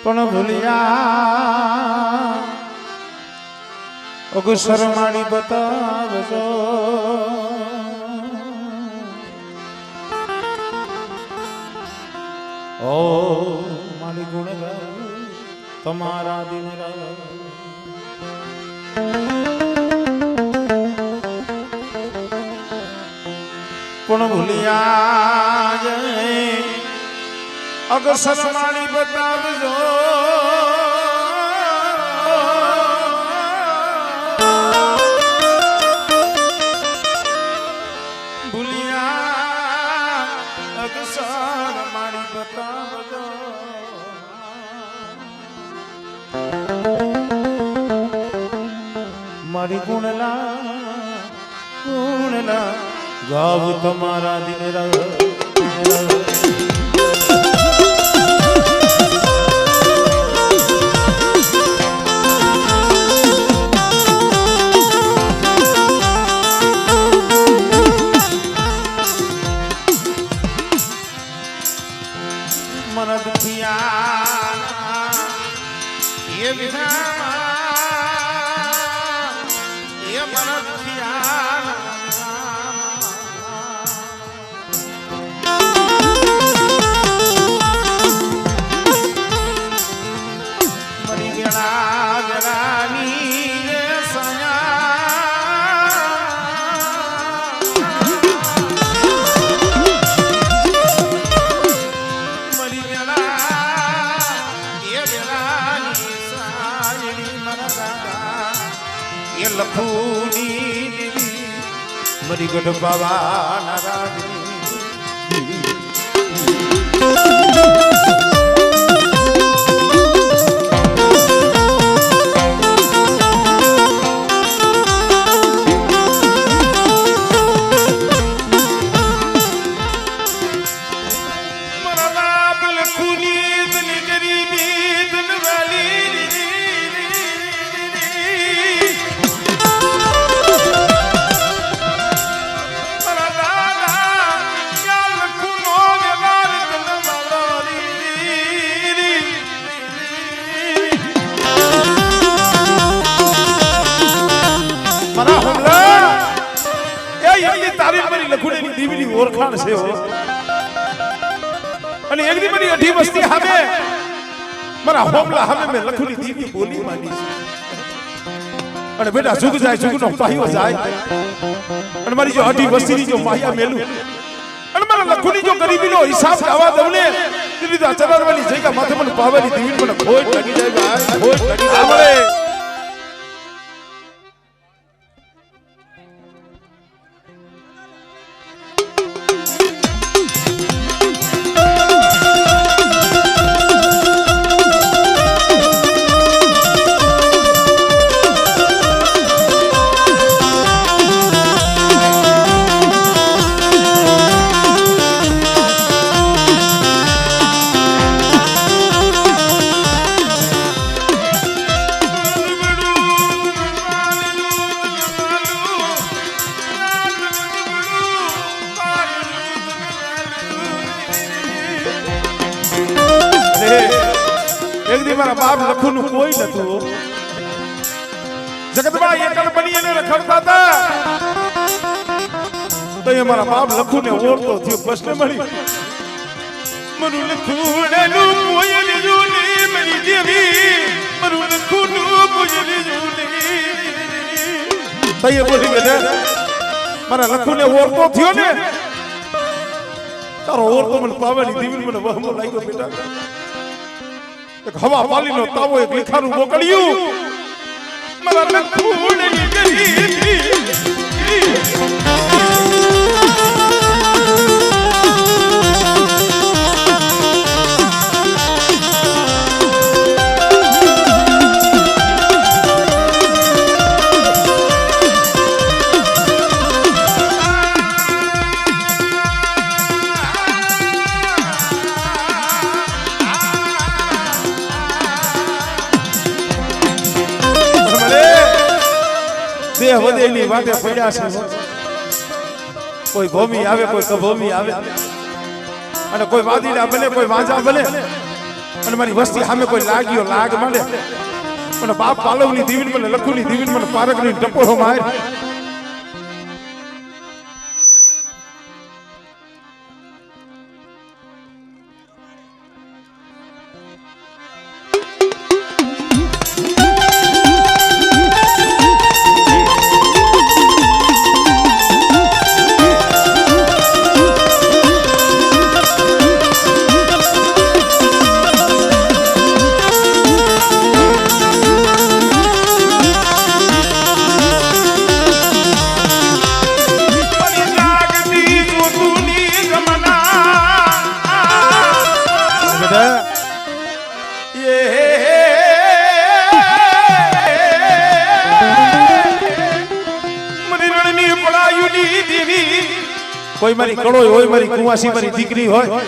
પણ ભૂલ્યા અગસર માડી બતાવજો ઓ મારી ગુણ તમારા દિન પણ ભૂલ્યા અગસર માડી બતાવજો ભૂલ્યા અગસર માડી બતાવજો મારી ગુણલા ગાવ તમારા દિન મન દુખિયા એ વિધા એ મન દુખિયા મરી ગળા ગળાની એ લખુની મરી ગઢ બાબા નારાજની ઓળખાણ છે અને એક દી મારી અઢી વસ્તી સામે મારા હોમલા સામે મેં લખુની દીવી બોલી માંડી અને બેટા સુખ જાય સુખનો પાયો જાય અને મારી જો અઢી વસ્તીની જો માયા મેલું અને મારા લખુની જો ગરીબીનો હિસાબ આવા દવને દીદી તો ચરણવાળી જગ્યા માથે મને પાવાની દીવી મને ખોટ લાગી જાય ભાઈ ખોટ લાગી જાય મળે મારા બાપ લખુનું કોઈ નતું જગતમાં એકલ બની એને રખડતા હતા તો એ મારા બાપ લખુને ઓળતો થયો પ્રશ્ન મળી મરુ લખુનું કોયલ જૂની મરી દેવી મરુ લખુનું કોયલ જૂની તઈએ બોલી બેટા મારા લખુને ઓળતો થયો ને તારો ઓળતો મને પાવાની દીવી મને વહમો લાગ્યો બેટા એક હવા પાલીનો તાવો એક લેખાનું મોકલ્યું મારા લખુની ગરી દેહ વધેલી વાટે પડ્યા છે કોઈ ભૂમિ આવે કોઈ કભૂમિ આવે અને કોઈ વાદીડા બને કોઈ વાંજા બને અને મારી વસ્તી સામે કોઈ લાગ્યો લાગ માંડે મને બાપ પાલવની દીવીન મને લખુની દીવીન મને પારકની ટપોરો માર કોઈ મારી કળોય હોય મારી કુવાસી મારી દીકરી હોય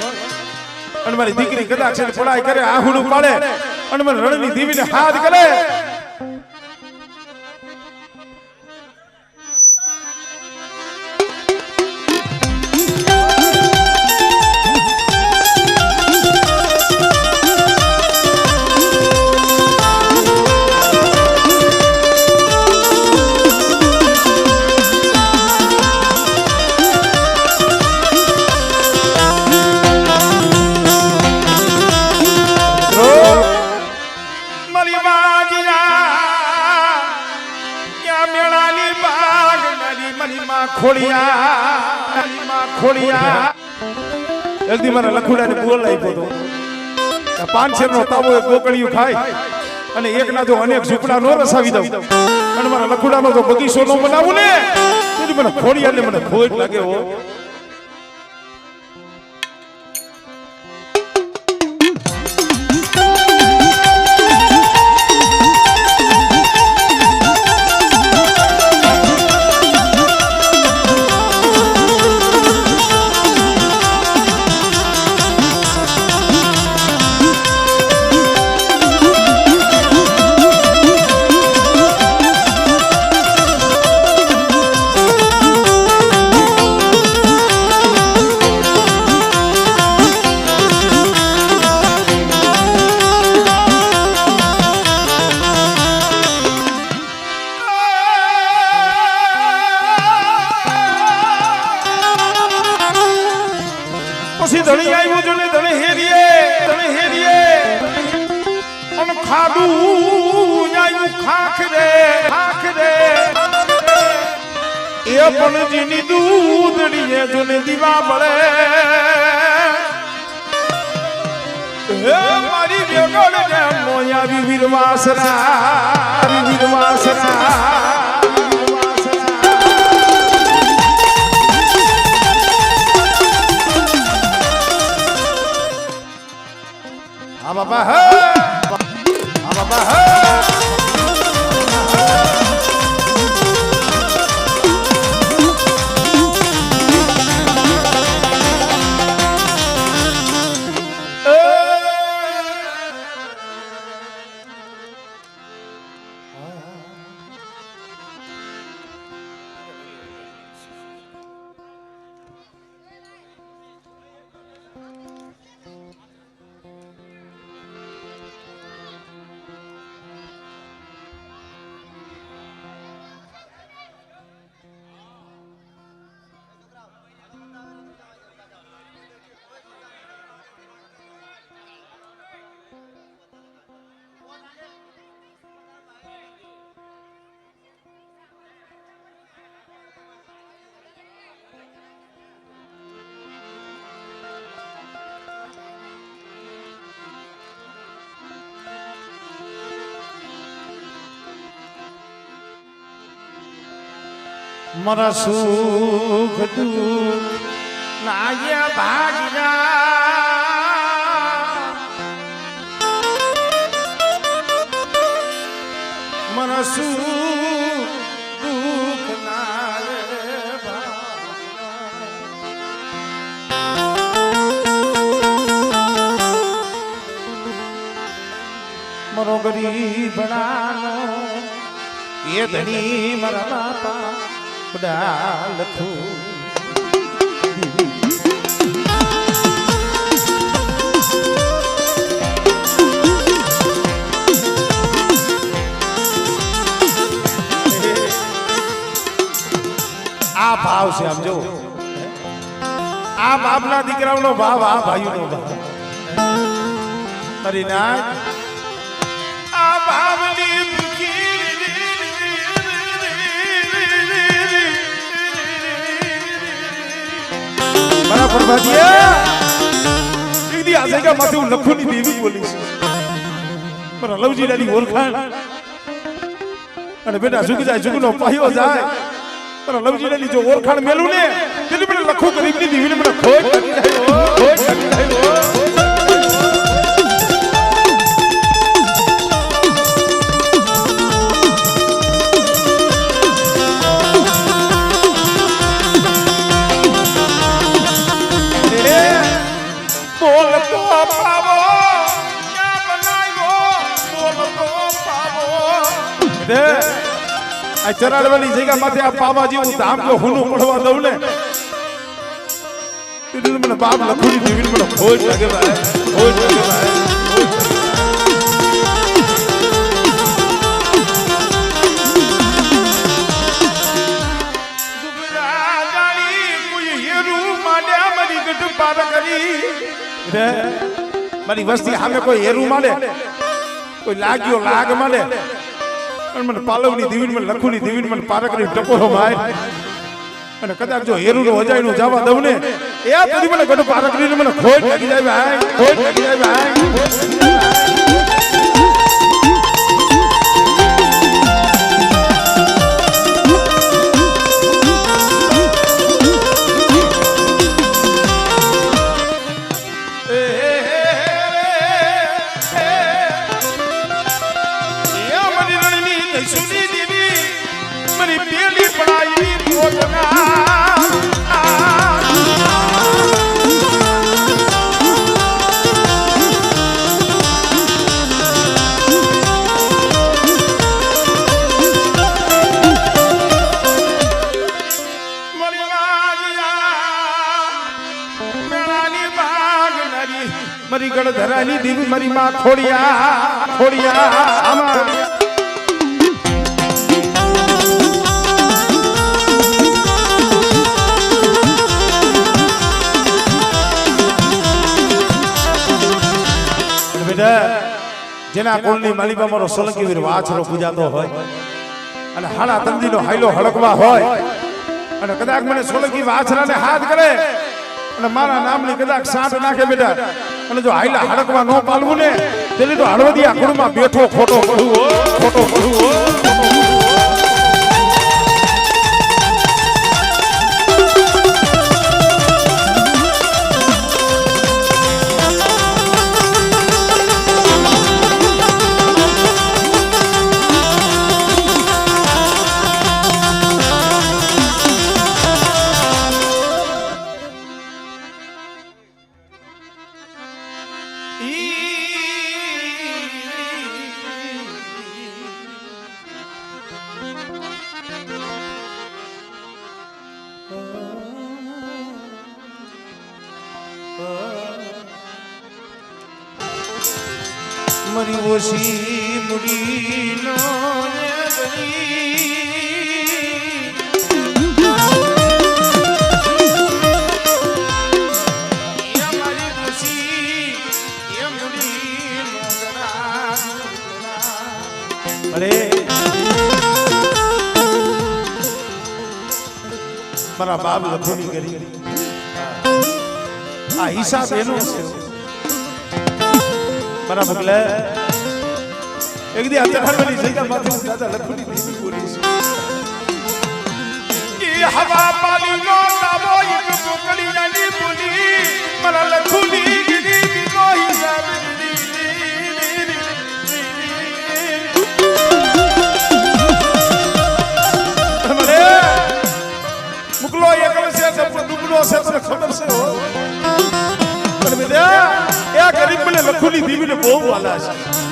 અને મારી દીકરી કદાચ પડાઈ કરે આહુડું પાડે અને મને રણની દેવીને હાથ કરે ખોડિયા એક દી મારા લખુડાને બોલ આપ્યો તો 500 નો તાવો એક ગોકળિયું ખાય અને એક ના જો અનેક ઝૂપડા નો રસાવી દઉં અને મારા લખુડાનો તો બગીચો નો બનાવું ને તેથી મને ખોડિયાને મને ખોટ લાગે હો ધણી આવ્યો જો ને ધણી હેરીએ અને ખાડું આવ્યું ખાખ રે એ પણ જીની દૂધડીએ જો ને દીવા બળે હે મારી વેગળ ને મોયા વીરવાસરા બાબા હે બાબા હે મારા સુખ દુઃખ નાયા ભાગ્યા મારા સુખ દુઃખ નાયા મારો ગરીબ નાનો એ ધણી મારા બાપા બડા લખું ભાવ છે આમ જો આ બાપના દીકરાઓનો ભાવ આ ભાઈઓનો ભાવ અરે ના આ ભાવની બરાબર ભાઈયા દીદી આ જગ્યા માંથી હું લખુની દેવી બોલીશ મારા લવજીલાની ઓળખાણ અને બેટા ઝુક જાય ઝુકનો પાયો જાય તારા લવજીલાની જો ઓળખાણ મેલું ને તેની મને લખો ગરીબની દેવીને મને ખોટ કરી જાય ખોટ કરી જાય ચરાડવાની જગ્યા માથે આ પાવાજી હું ધામ જો હુનું પડવા દઉં ને મને બાપ લખુની દેવીને મને ખોજ લાગે ભાઈ ખોજ લાગે ભાઈ મારી વસ્તી સામે કોઈ હેરું માને કોઈ લાગ્યો લાગ માને મને પાલવની દીવીને મને લખુની દીવીને મને પારકની ટપોરો માય અને કદાચ જો હેરુનો અજાયનું જવા દઉં ને એ આ બધી મને ગઢ પારકની મને ખોટ લાગી જાય ભાઈ ખોટ લાગી જાય ભાઈ મારી ગણધરાની દેવી મારી માં ખોડિયા ખોડિયા આમાં જેના કોલની માલિકા મારો સોલંકી વીર વાછરો પૂજાતો હોય અને હાડા તંદીનો હાઈલો હડકવા હોય અને કદાચ મને સોલંકી વાછરાને હાથ કરે અને મારા નામની કદાચ સાંટ નાખે બેટા અને જો હાઈલા હડકવા ન પાલવું ને તેની તો હળવદી આખડમાં બેઠો ખોટો પડવું ખોટો પડવું મારી ઓછી મુડીનો મારા બાપ લખોની કરી આ હિસાબ એનો છે મારા બગલે એક દી આચરણવાની જગ્યા માથે હું દાદા લખોની દેવી બોલી છે એ હવા પાલી નો તાબો એક મોકલી નાની બોલી મારા લખોની દેવી નો હિસાબ મુકલો એક છે ડૂબનો છે તને ખબર છે હો પણ બેટા એ ગરીબ મને લખુની દેવીને બહુ વાલા છે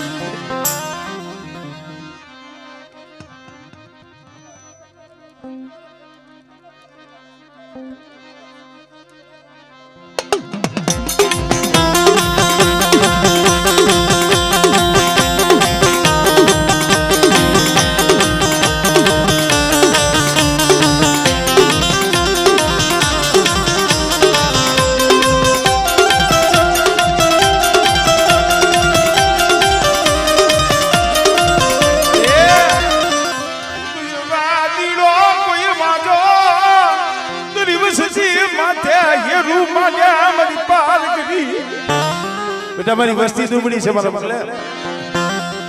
બેટા મારી વસ્તી દુબળી છે મારા મગલે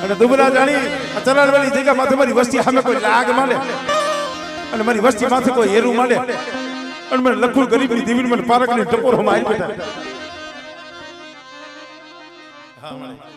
અને દુબળા જાણી ચરણ વાળી જગ્યા માથે મારી વસ્તી સામે કોઈ લાગ માલે અને મારી વસ્તી માથે કોઈ હેરું માલે અને મને લખું ગરીબની દીવીને મને પારકની ટપોરો મારી બેટા હા મને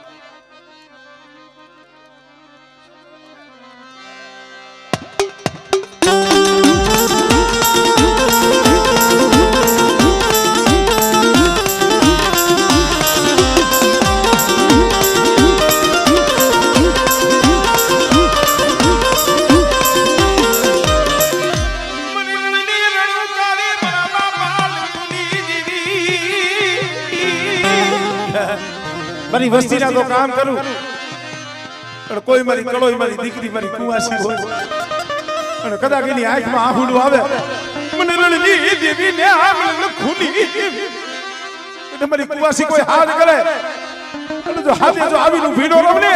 મારી વસ્તીના તો કામ કરું પણ કોઈ મારી કળોઈ મારી દીકરી મારી કુવાસી હોય અને કદાચ એની આંખમાં આહુડું આવે મને રણજી દેવી ને આમ ખૂની એટલે મારી કુવાસી કોઈ હાથ કરે અને જો હાથે જો આવીનું ભીડો રમને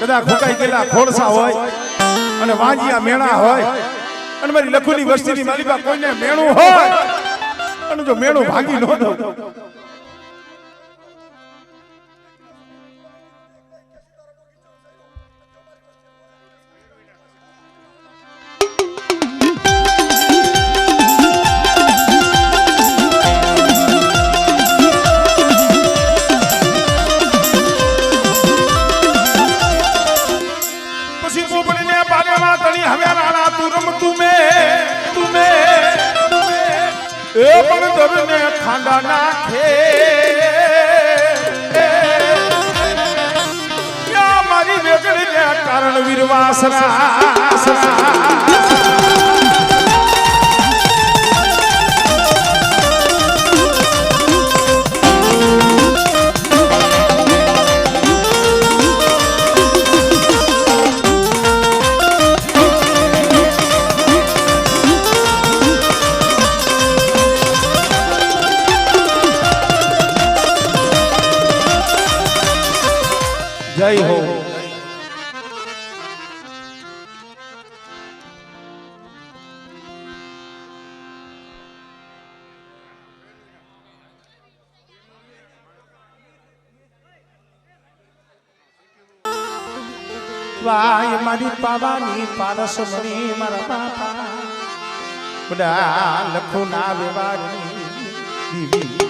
કદાચ ફૂંકાઈ ગયેલા ખોડસા હોય અને વાંજિયા મેણા હોય અને મારી લખુની વસ્તીની મારી પાસે કોઈને મેણું હોય અને જો મેણું ભાગી ન દઉં ખાંડા નાખે મારી વેગળી કારણ વીરવાસરા જય હો વાય મારી પાવાની પારસ મણી મારા બાપા બડા લખો ના વેવારની દીવી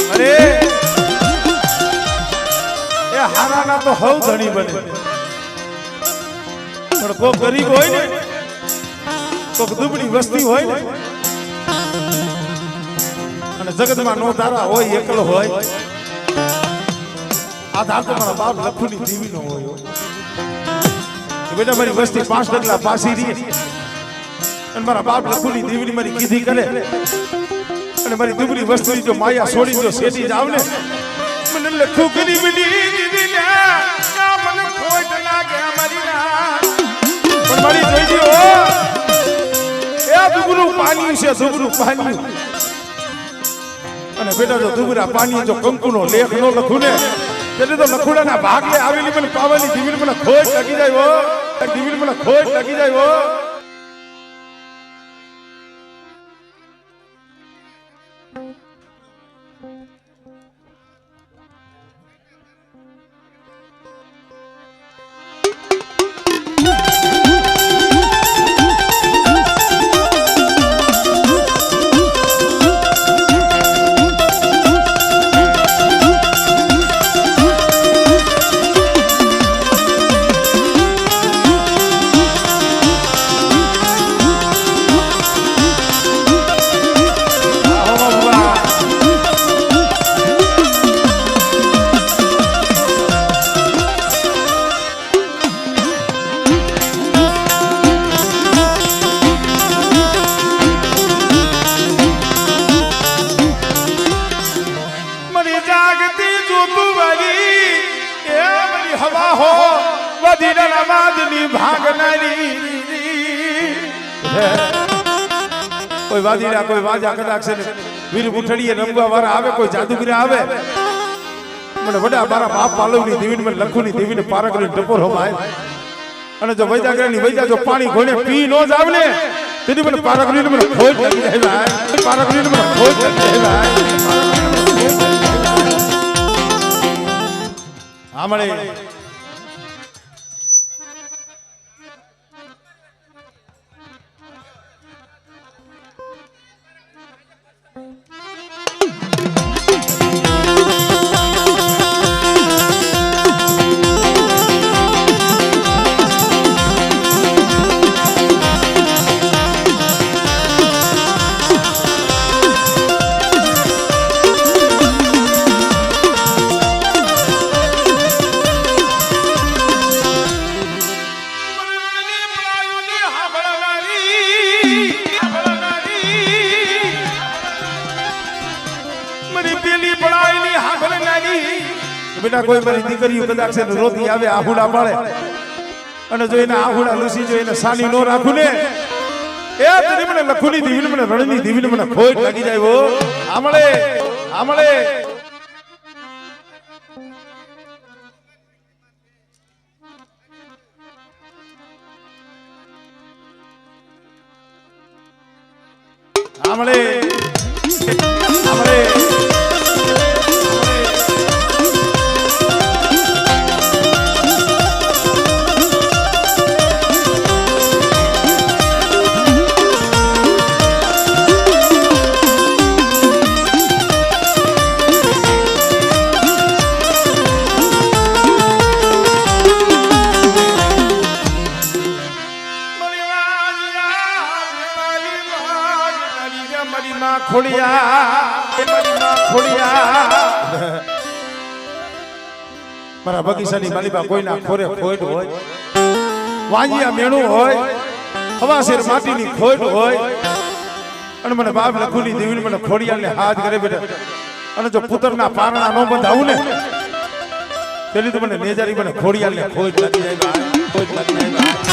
અરે એ હારાના તો હવ ધણી બને પણ કોઈ ગરીબ હોય ને કોઈ દુબળી વસ્તી હોય ને અને જગતમાં નો તારા હોય એકલો હોય આ ધાર તો મારા બાપ લખુની દીવી નો હોય બેટા મારી વસ્તી 5 ડગલા પાસી રહી અને મારા બાપ લખુની દીવીની મારી કીધી કરે અને મારી દુબળી વસ્તુની જો માયા છોડી જો સેટી જાવ ને મને લખું કરી બની દીદી ને મને ખોટ લાગે મારી ના પણ મારી જોઈ દી હો એ દુબળું પાણી છે દુબળું પાણી અને બેટા જો દુબળા પાણી જો કંકુનો લેખ નો લખું ને એટલે તો લખુડાના ભાગલે આવેલી મને પાવાની દીવીને મને ખોટ લાગી જાય હો દીવીને મને ખોટ લાગી જાય હો વધીના વાદની ભાગનારી કોઈ વાદીના કોઈ વાજા કદાચ છે વીર મુઠડીએ રમવા વાળા આવે કોઈ જાદુગીર આવે મને વડા મારા બાપ પાલવની દેવીને મને લખુની દેવીને પારકની ટપોર હમાય અને જો વૈજાગરાની વૈજા જો પાણી ઘોડે પી નો જાવ ને તેની મને પારકની મને ખોજ લાગી જાય ભાઈ પારકની મને ખોજ લાગી જાય ભાઈ આમળે બેટા કોઈ મારી દીકરીઓ કદાચ છે રોતી આવે આહુડા પાડે અને જો એને આહુડા લૂસી જો એને સાની નો રાખું ને એ તેની મને લખુની દીવીને મને રણની દીવીને મને ખોટ લાગી જાય વો આમળે આમળે આમળે આમળે મારા બગીચાની માલિબા કોઈના ખોરે ખોટ હોય વાંજિયા મેણું હોય હવાસેર માટીની ખોટ હોય અને મને બાપ લખુની દેવીને મને ખોડિયાને હાથ કરે બેટા અને જો પુત્રના પારણા નો બંધાવું ને તેની તો મને નેજારી મને ખોડિયાને ખોટ લાગી જાય ખોટ લાગી જાય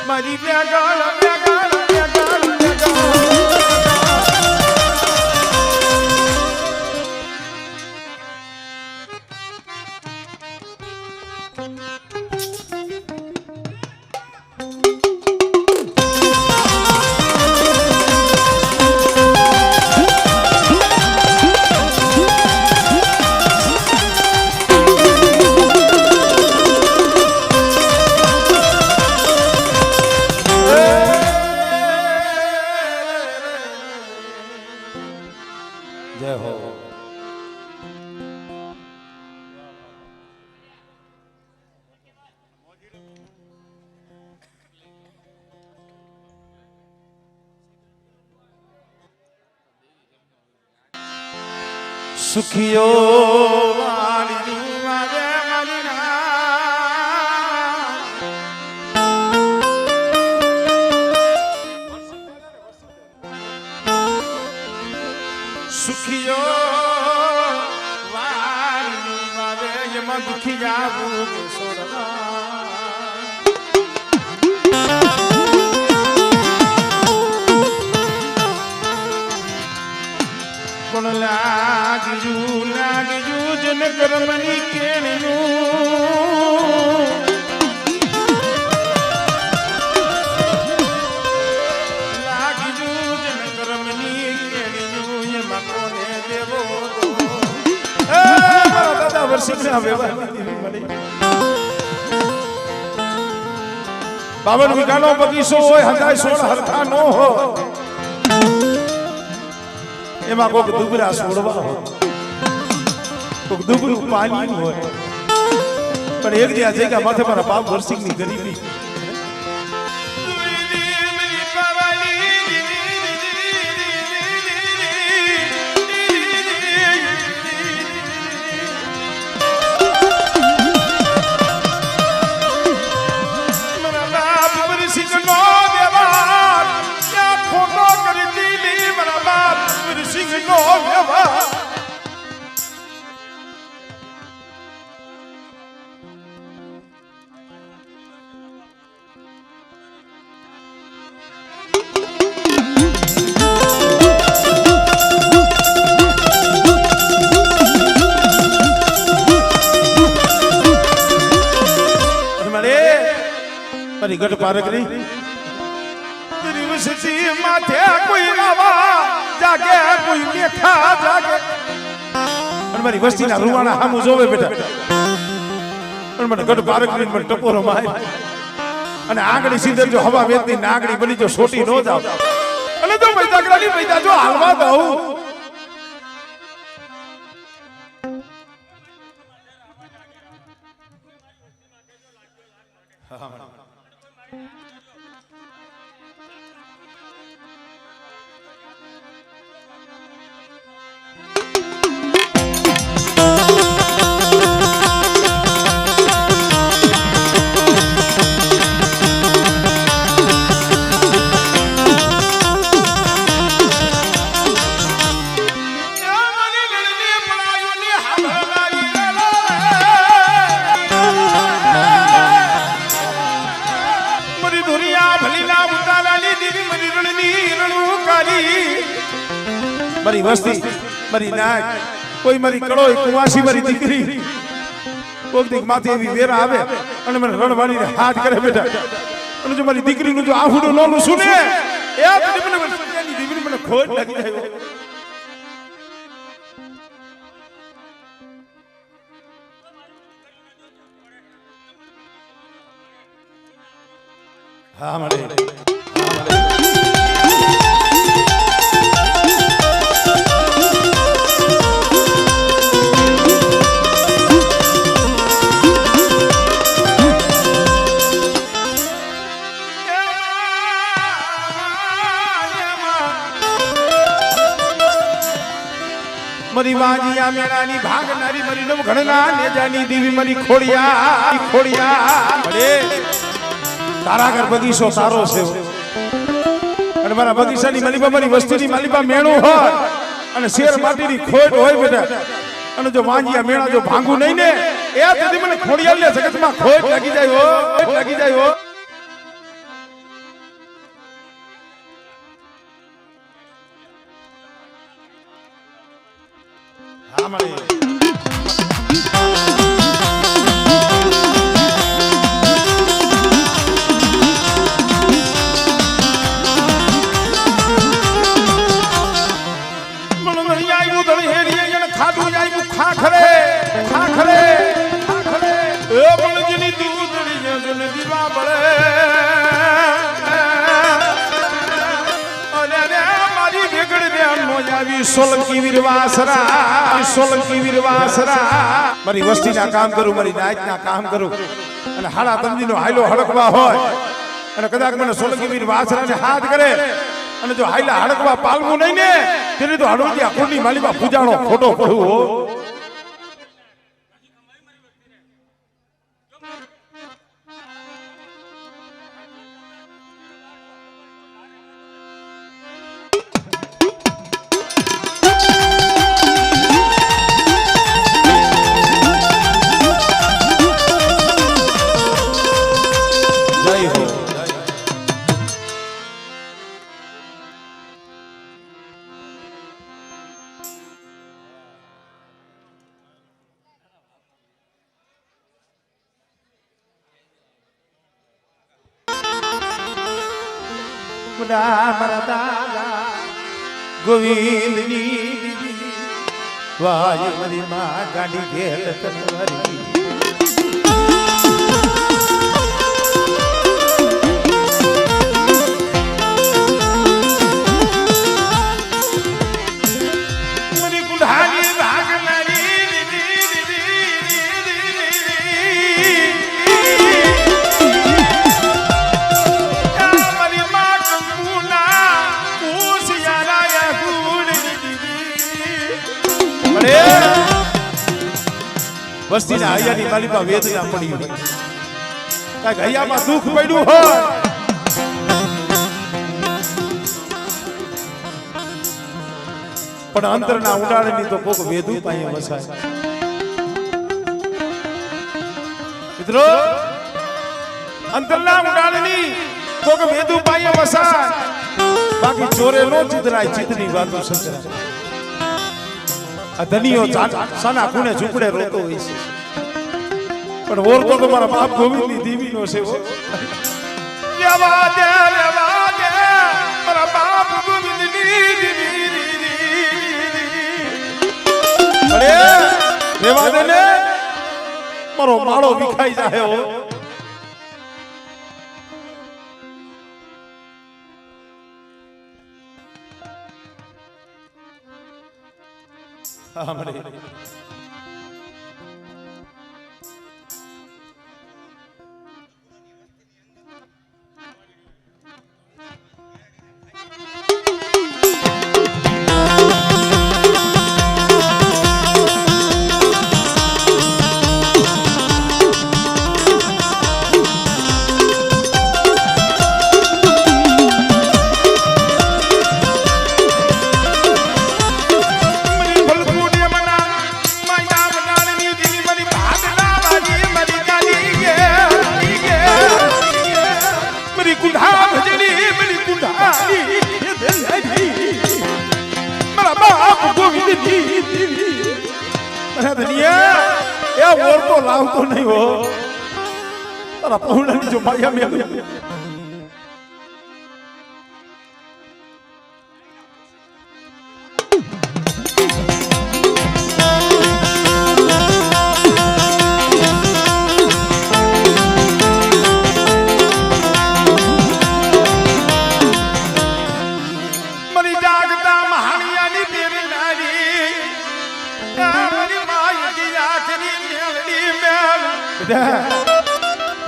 મારી વ્યાગાળ વ્યાગાળ વ્યાગાળ જય હો સુખિયો વાલી મારે મલિના સુખિયો વાલી મારે એમાં દુખી જાવું કોણ લાગ્યું જન કર્મની કેણનું લાગ્યું જન કર્મની કેણનું એમાં કોને દેવો વર્ષે હવે બાવન વીઘાનો બગીચો હોય હજાય 16 હરખા નો હોય એમાં કોઈક દુબરા છોડવા હોય કોઈક દુબરું પાણી હોય પણ એક જ્યાં જગ્યા માથે મારા બાપ વર્ષિકની ગરીબી ગઢ પારકરી ત્રિવસી માથે કોઈ રાવા જાગે કોઈ મેખા જાગે અને મારી વસ્તીના રૂવાણા હામું જોવે બેટા પણ મને ગઢ પારકરી મને ટપોરો માય અને આંગળી સીધર જો હવા વેતની નાગડી બની જો છોટી નો જાવ અને તો મૈદાગરાની મૈદા જો હાલવા દઉં મારી વસ્તી મારી નાક કોઈ મારી કડોય કુવાસી મારી દીકરી કોક દીક માથે એવી વેરા આવે અને મને રણવાળીને હાથ કરે બેટા અને જો મારી દીકરીનું જો આહુડું નોનું સુને એ દીકરી મને ખોટ લાગી જાય હા મળે મરી વાજીયા મેળાની ભાગનારી મરી નવ ઘણના નેજાની દેવી મરી ખોડિયા અરે તારા ઘર બગીચો સારો છે અને મારા બગીચાની માલિપા મારી વસ્તીની માલિપા મેણું હોય અને શેર માટીની ખોટ હોય બેટા અને જો વાંજિયા મેળા જો ભાંગું નહીં ને એ તેથી મને ખોડિયાલ ને જગતમાં ખોટ લાગી જાય હો હા મળે ખાખરે એ બળજની દૂધડી જન દીવા બળે અરે રે મારી વેગડ રે મોજાવી સોલંકી વીરવાસરા મારી વસ્તીના કામ કરું મારી નાચના કામ કરું અને હાડા તંદીનો હાયલો હડકવા હોય અને કદાચ મને સોલંકી વીરવાસરાને હાથ કરે અને જો હાયલા હડકવા પાલવું નહીં ને તેને તો હડોડિયા કુંડી માલીમાં પૂજાણો ખોટો પડવું હો મારા દાદા ગોવિંદની વાય મારી માં ગાડી ઘેલ તનવારી મારી ગુંઢાની ભાગ લારી મારી માં કંકુના કુશિયારાયા ગુણ વસ્તીના હૈયાની માલિકા વેદના પડી હોય કાંઈક હૈયામાં દુઃખ પડ્યું હોય પણ અંતરના ઉડાડની તો કોક વેદુ પાસે વસાય મિત્રો અંતરના ઉડાડની કોક વેદુ પાસે વસાય બાકી ચોરે નો ચિતરાય ચિતની વાતો સંચરાય આ ધનીઓ સાના ખૂણે ઝૂંપડે રોતો હોય છે પણ ઓરતો તો મારા બાપ ગોવિંદની દીવીનો છે લેવા દે મારા બાપ ગોવિંદની દીવી અરે લેવા દે ને મારો માળો વિખાઈ જાય હો મારી तो लावतो नहीं हो तारा पहुंचने जो माया में मरी जागता महानियानी तेरी नारी मरी माया की आखिरी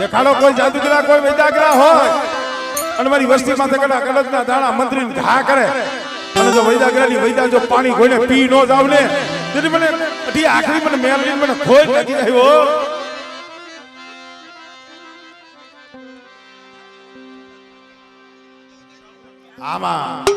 देखाड़ो कोई जादूगरा कोई वैदागरा હોય અને મારી વસ્તીમાં કડા કડકના દાણા મંત્રીને ઘા કરે અને જો વૈદાગરાની વૈદા જો પાણી કોઈને પી નો જાવ ને તેથી મને અઢી આખરી મને મેલની મને ખોઈ લાગી આવ્યો આમાં